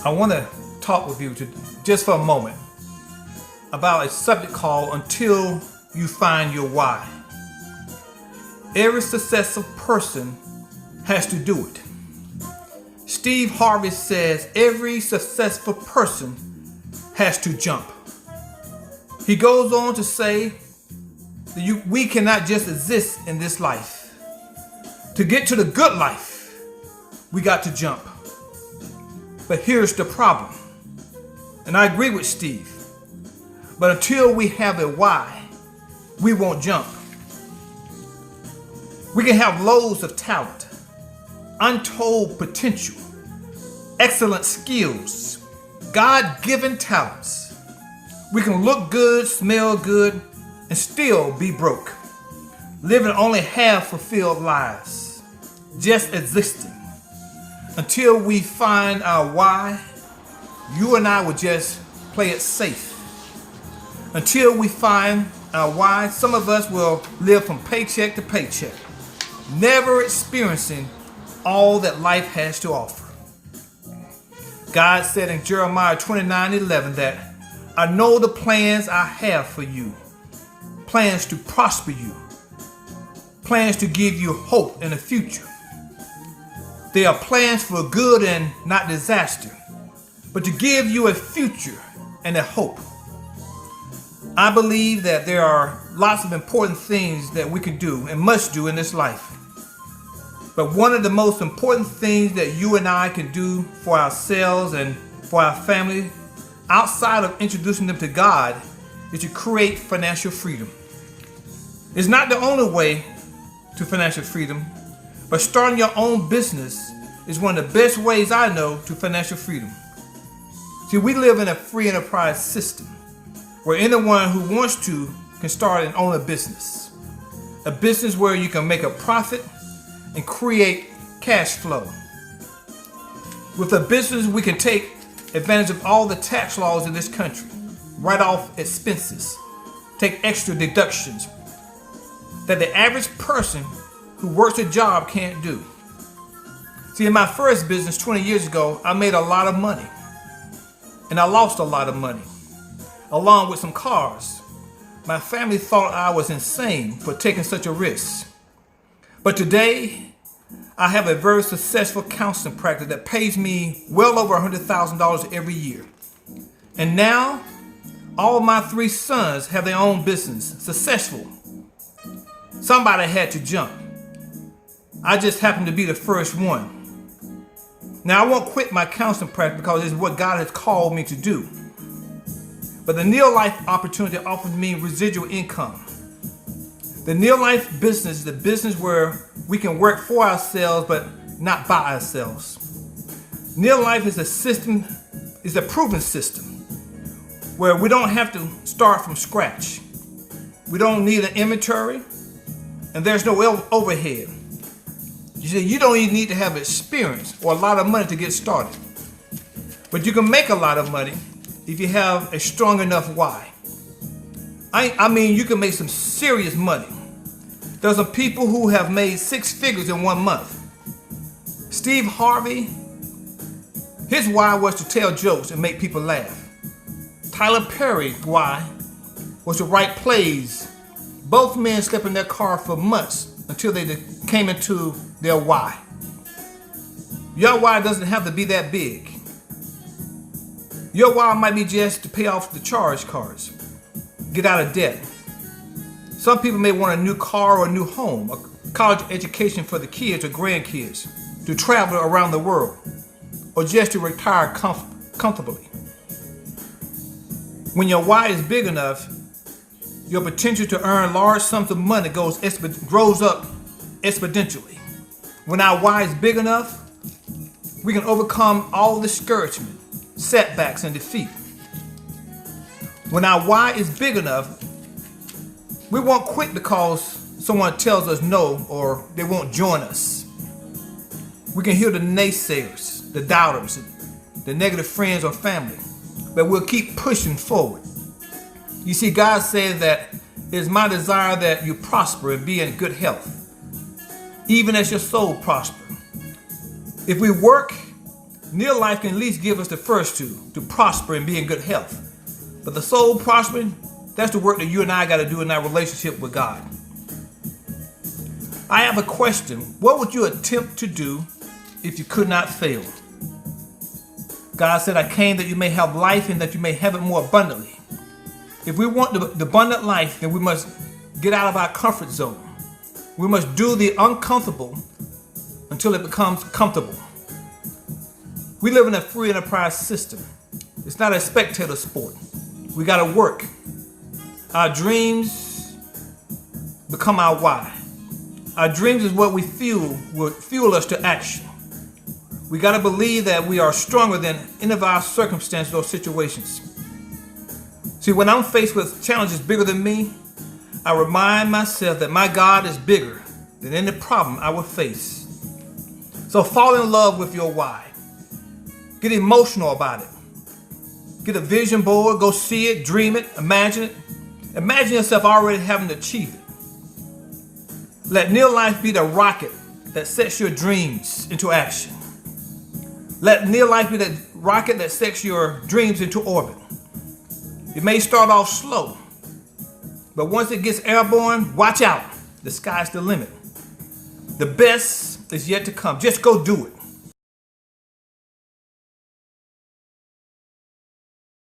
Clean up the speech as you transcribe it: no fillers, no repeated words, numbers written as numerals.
I want to talk with you just for a moment about a subject called Until You Find Your Why. Every successful person has to do it. Steve Harvey says every successful person has to jump. He goes on to say that we cannot just exist in this life. To get to the good life, we got to jump. But here's the problem, and I agree with Steve, but until we have a why, we won't jump. We can have loads of talent, untold potential, excellent skills, God-given talents. We can look good, smell good, and still be broke, living only half-fulfilled lives, just existing. Until we find our why, you and I will just play it safe. Until we find our why, some of us will live from paycheck to paycheck, never experiencing all that life has to offer. God said in Jeremiah 29:11 that I know the plans I have for you, plans to prosper you, plans to give you hope in the future. They are plans for good and not disaster, but to give you a future and a hope. I believe that there are lots of important things that we can do and must do in this life. But one of the most important things that you and I can do for ourselves and for our family, outside of introducing them to God, is to create financial freedom. It's not the only way to financial freedom, but starting your own business is one of the best ways I know to financial freedom. See, we live in a free enterprise system where anyone who wants to can start and own a business where you can make a profit and create cash flow. With a business, we can take advantage of all the tax laws in this country, write off expenses, take extra deductions that the average person who works a job can't do. See, in my first business 20 years ago, I made a lot of money, and I lost a lot of money, along with some cars. My family thought I was insane for taking such a risk. But today, I have a very successful counseling practice that pays me well over $100,000 every year. And now, all my 3 sons have their own business, successful. Somebody had to jump. I just happened to be the first one. Now, I won't quit my counseling practice because it's what God has called me to do. But the NeoLife opportunity offers me residual income. The NeoLife business is the business where we can work for ourselves but not by ourselves. NeoLife is a system, is a proven system where we don't have to start from scratch. We don't need an inventory, and there's no overhead. You see, you don't even need to have experience or a lot of money to get started. But you can make a lot of money if you have a strong enough why. I mean, you can make some serious money. There's some people who have made 6 figures in 1 month. Steve Harvey, his why was to tell jokes and make people laugh. Tyler Perry's why was to write plays. Both men slept in their car for months until they came into their why. Your why doesn't have to be that big. Your why might be just to pay off the charge cards, get out of debt. Some people may want a new car or a new home, a college education for the kids or grandkids, to travel around the world, or just to retire comfortably. When your why is big enough, your potential to earn large sums of money grows up exponentially. When our why is big enough, we can overcome all discouragement, setbacks, and defeat. When our why is big enough, we won't quit because someone tells us no or they won't join us. We can hear the naysayers, the doubters, the negative friends or family, but we'll keep pushing forward. You see, God said that it is my desire that you prosper and be in good health, even as your soul prosper. If we work NeoLife can at least give us the first two, to prosper and be in good health. But the soul prospering, that's the work that you and I got to do in our relationship with God. I have a question. What would you attempt to do if you could not fail? God said, I came that you may have life and that you may have it more abundantly. If we want the abundant life, then we must get out of our comfort zone. We must do the uncomfortable until it becomes comfortable. We live in a free enterprise system. It's not a spectator sport. We got to work. Our dreams become our why. Our dreams is what we feel will fuel us to action. We got to believe that we are stronger than any of our circumstances or situations. See, when I'm faced with challenges bigger than me, I remind myself that my God is bigger than any problem I will face. So fall in love with your why. Get emotional about it. Get a vision board, go see it, dream it, imagine it. Imagine yourself already having achieved it. Let NeoLife be the rocket that sets your dreams into action. Let NeoLife be the rocket that sets your dreams into orbit. It may start off slow, but once it gets airborne, watch out. The sky's the limit. The best is yet to come. Just go do it.